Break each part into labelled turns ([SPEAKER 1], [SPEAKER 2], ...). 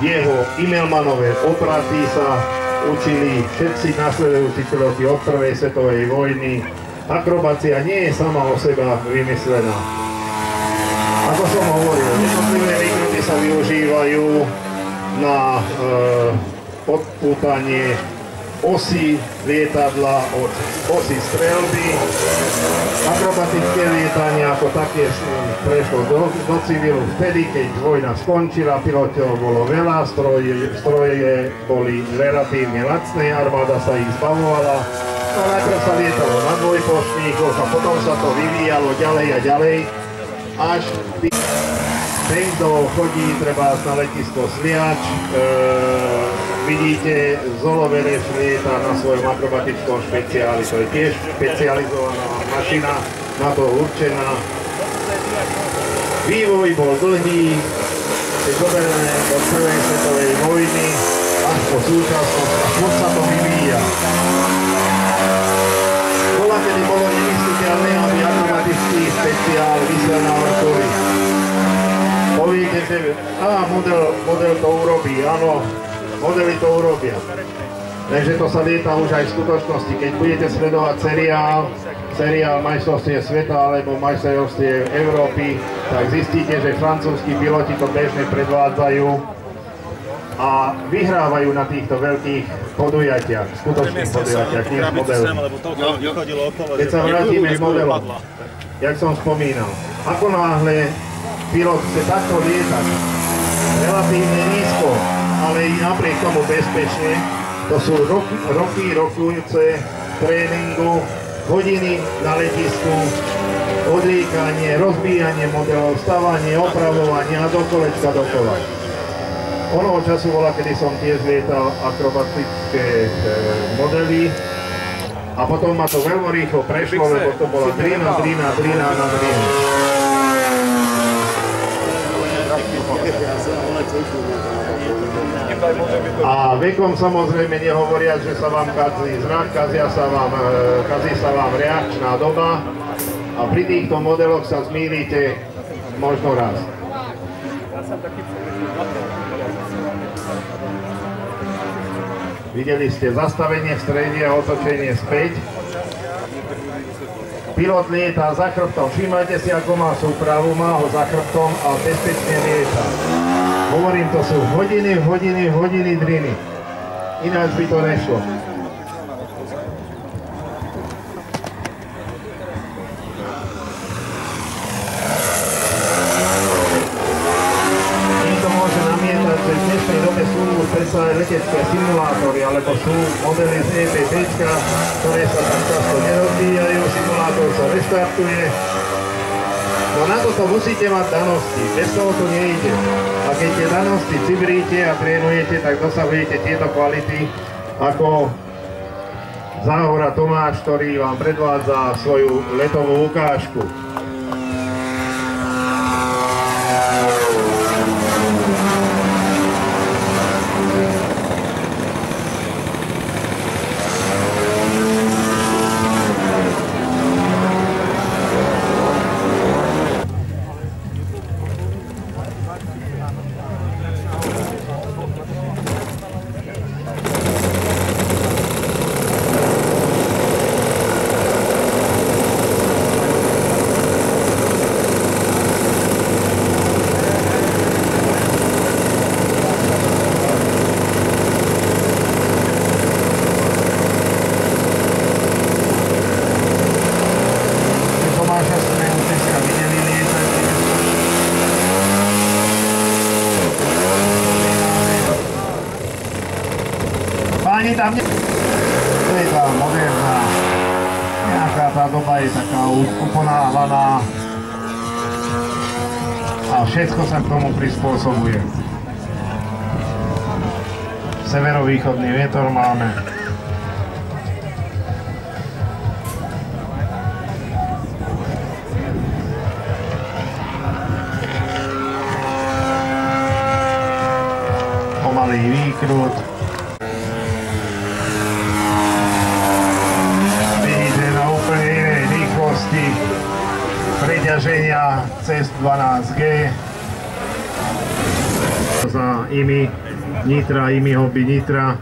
[SPEAKER 1] jeho Immelmannové opraty sa učili všetci nasledujúci piloti od prvej svetovej vojny. Akrobácia nie je sama o seba vymyslená. Ako som hovoril, jednotlivé výkruty sa využívajú na odpútanie osy lietadla od osy strelby. Akrobatické lietanie ako také prešlo do civilu vtedy, keď vojna skončila, pilotov bolo veľa, stroje boli relatívne lacné, armáda sa ich zbavovala. No najprv sa lietalo na dvojpoštníkoch a potom sa to vyvíjalo ďalej a ďalej, až ten, kto chodí treba na letisko Sliač, vidíte, Zolovereš lieta na svojom akrobatickom špeciáli, to je tiež špecializovaná mašina, na to určená. Vývoj bol dlhý, keď zoberieme od prvej svetovej vojny až po súčasnosť a furt sa to vyvíja. Bola, kedy bolo nemysliteľné, aby akrobatický špeciál vysel na vrcholi. Poviete, že model to urobí, áno, modely to urobia. Takže to sa lieta už aj v skutočnosti. Keď budete sledovať seriál majstrovstiev sveta alebo majstrovstiev Európy, tak zistíte, že francúzski piloti to bežne predvádzajú a vyhrávajú na týchto veľkých podujatiach, skutočných podujatiach, nie z modelu. Keď sa vrátime k modelu, jak som spomínal, ako náhle pilot chce takto lietať relatívne nízko, ale i napriek tomu bezpečne, to sú rokujúce tréningu, hodiny na letisku, odriekanie, rozbíjanie modelov, stavanie, opravovanie a do kolečka dokola. Onoho času bola, kedy som tiež lietal akrobatické modely a potom ma to veľmi rýchlo prešlo, lebo to bola drina. A vekom samozrejme nehovoria, že sa vám kazí zrak, kazí sa vám reakčná doba a pri týchto modeloch sa zmýlite možno raz. Videli ste zastavenie v strede a otočenie späť. Pilot lietá za chrbtom, všímajte si, ako má súpravu, má ho za chrbtom a bezpečne lieta. Hovorím, to sú hodiny driny. Ináč by to nešlo. Niekto môže namietať, že v dnešnej dobe sú predsa aj letecké simulátory, alebo sú modely z EPP, ktoré sa tak často nerozvíjajú, simulátor sa restartuje. No na toto musíte mať danosti, bez toho to nejde. A keď tie danosti cibríte a trénujete, tak dosahujete tieto kvality ako Záhora Tomáš, ktorý vám predvádza svoju letovú ukážku. Tam to je tá moderná, nejaká tá doba je taká uponáhlaná a všetko sa k tomu prispôsobuje. Severovýchodný vietor máme. Pomalý výkrut. Preťaženia cez 12G. za IMI Nitra, IMI hobby Nitra.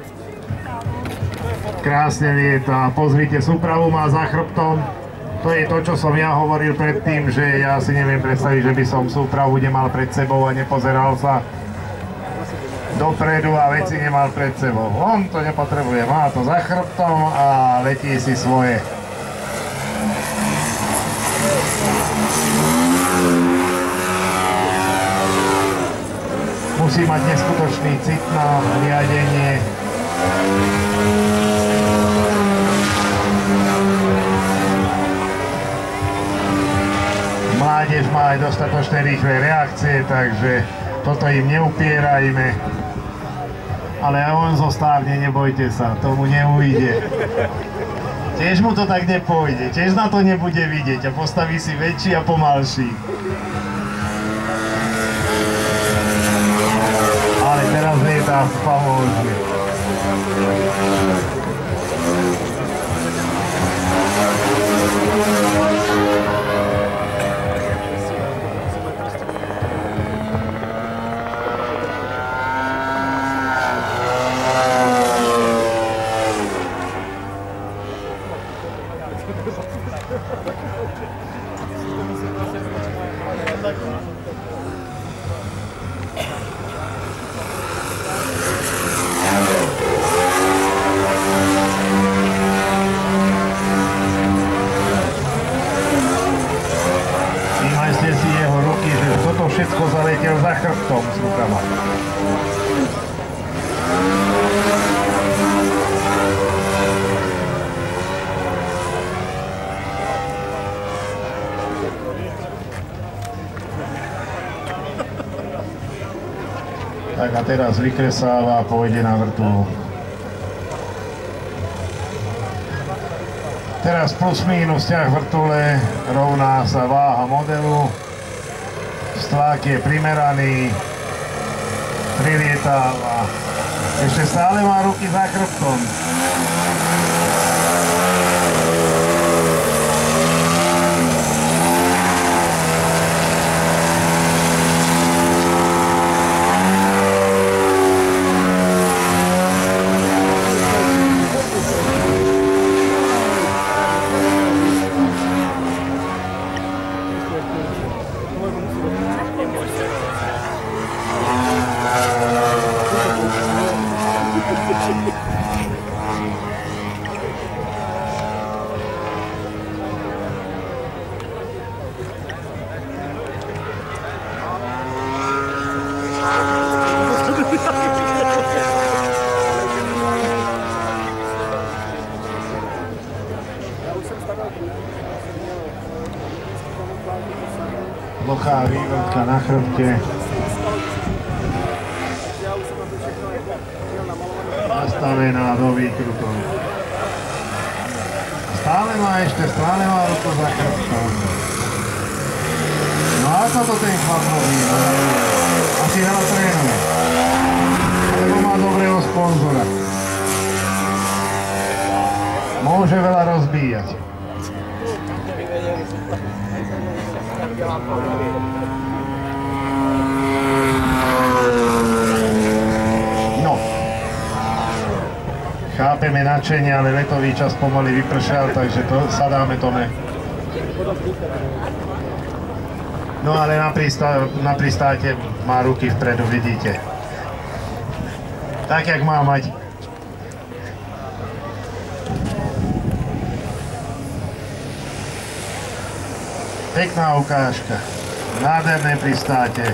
[SPEAKER 1] Krásne lieta. Pozrite, súpravu má za chrbtom. To je to, čo som ja hovoril predtým, že ja si neviem predstaviť, že by som súpravu nemal pred sebou a nepozeral sa dopredu a veci nemal pred sebou. On to nepotrebuje, má to za chrbtom a letí si svoje. Musí mať neskutočný cit na riadenie. Mládež má aj dostatočné rýchle reakcie, takže toto im neupierajme. Ale on zostávne, nebojte sa, tomu neujde. Tiež mu to tak nepôjde, tiež na to nebude vidieť a postaví si väčší a pomalší. Ale teraz lietá famózne. Všimajte si jeho ruky, že toto všetko zaletel za chrbtom s rukama. Tak a teraz vykresáva a pôjde na vrtulu. Teraz plus mínus ťah vrtule rovná sa váha modelu. Stlak je primeraný. Prilietáva. Ešte stále má ruky za chrbtom. Plochá vývrtka na chrbte. Nastavená do výkrutov. Stále má ruku za chrbtom. No a toto ten chlap robí. Asi veľa trénuje. Alebo má dobrého sponzora. Môže veľa rozbíjať. No. Chápeme nadšenie, ale letový čas pomaly vypršal, takže to sadáme tome. No ale na pristáte má ruky vpredu, vidíte. Tak, jak má mať. Pekná ukážka. Nádherné pristáte.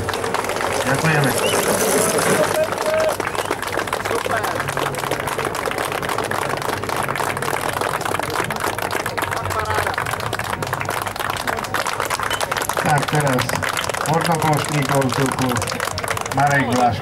[SPEAKER 1] Ďakujeme. Tak teraz, možno plošníkov sú tu Marek Vlaško.